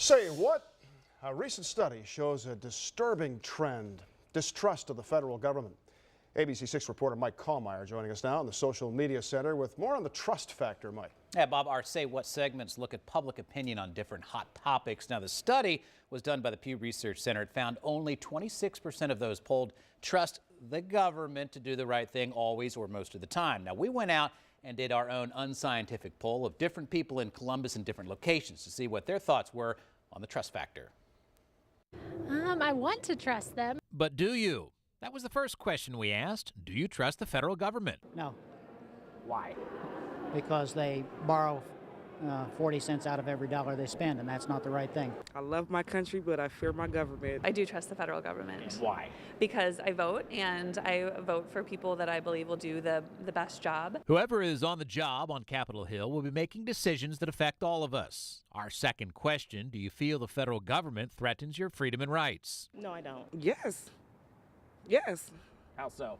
Say what? A recent study shows a disturbing trend, distrust of the federal government. ABC6 reporter Mike Kallmeyer joining us now in the Social Media Center with more on the trust factor, Mike. Yeah, Bob, our Say What segments look at public opinion on different hot topics. Now, the study was done by the Pew Research Center. It found only 26% of those polled trust the government to do the right thing always or most of the time. Now, we went out and did our own unscientific poll of different people in Columbus in different locations to see what their thoughts were on the trust factor. I want to trust them. But do you? That was the first question we asked. Do you trust the federal government? No, Why? because they borrow 40 cents out of every dollar they spend, and that's not the right thing. I love my country, but I fear my government. I do trust the federal government. Why? Because I vote, and I vote for people that I believe will do the best job. Whoever is on the job on Capitol Hill will be making decisions that affect all of us. Our second question, do you feel the federal government threatens your freedom and rights? No, I don't. Yes. Yes. How so?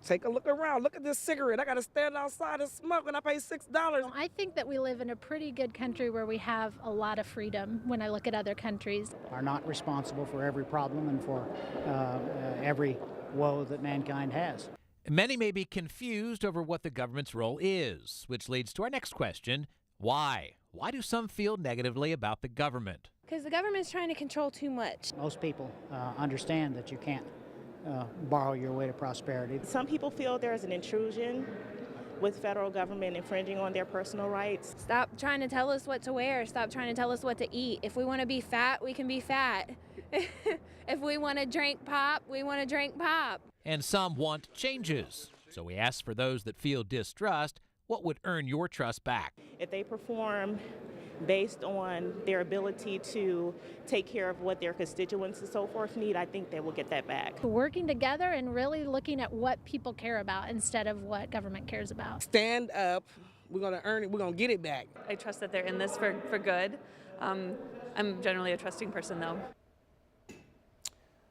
Take a look around. Look at this cigarette. I got to stand outside and smoke, and I pay $6. I think that we live in a pretty good country where we have a lot of freedom when I look at other countries. Are not responsible for every problem and for every woe that mankind has. Many may be confused over what the government's role is, which leads to our next question. Why? Why do some feel negatively about the government? Because the government's trying to control too much. Most people understand that you can't borrow your way to prosperity. Some people feel there's an intrusion with federal government infringing on their personal rights. Stop trying to tell us what to wear. Stop trying to tell us what to eat. If we want to be fat, we can be fat. If we want to drink pop, we want to drink pop. And some want changes. So we asked for those that feel distrust, what would earn your trust back? If they perform based on their ability to take care of what their constituents and so forth need, I think they will get that back. Working together and really looking at what people care about instead of what government cares about. Stand up. We're going to earn it. We're going to get it back. I trust that they're in this for good. I'm generally a trusting person, though.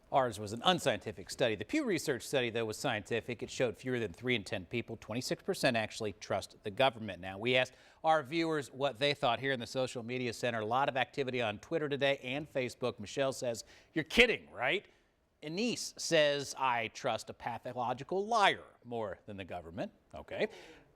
Ours was an unscientific study. The Pew Research study, though, was scientific. It showed fewer than 3 in 10 people, 26% actually trust the government. Now, we asked our viewers what they thought here in the Social Media Center. A lot of activity on Twitter today and Facebook. Michelle says, you're kidding, right? Anise says, I trust a pathological liar more than the government. Okay.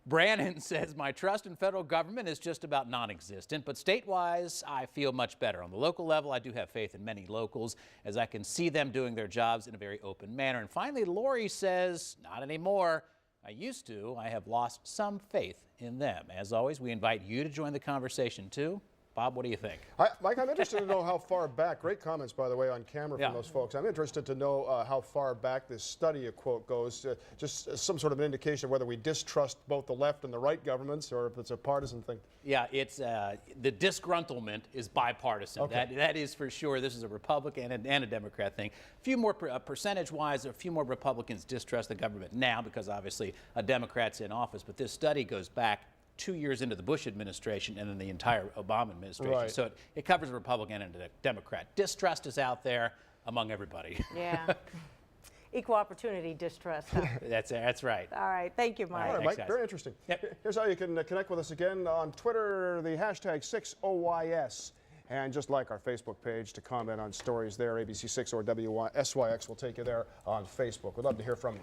Brannon says, my trust in federal government is just about non-existent, but statewide, I feel much better. On the local level, I do have faith in many locals as I can see them doing their jobs in a very open manner. And finally, Lori says, not anymore. I used to. I have lost some faith in them. As always, we invite you to join the conversation too. Bob, what do you think? Mike, I'm interested to know how far back, great comments, by the way, on camera from those folks. I'm interested to know how far back this study, a quote, goes, just some sort of an indication of whether we distrust both the left and the right governments or if it's a partisan thing. Yeah, it's the disgruntlement is bipartisan. Okay. That is for sure. This is a Republican and a Democrat thing. A few more percentage-wise, a few more Republicans distrust the government now because obviously a Democrat's in office. But this study goes back 2 years into the Bush administration and then the entire Obama administration. Right. So it covers a Republican and a Democrat. Distrust is out there among everybody. Yeah. Equal opportunity distrust. Huh? That's right. All right. Thank you, Mike. All right, Thanks, Mike, guys. very interesting. Yep. Here's how you can connect with us again on Twitter, the hashtag 6OYS. And just like our Facebook page to comment on stories there, ABC6 or WSYX will take you there on Facebook. We'd love to hear from you.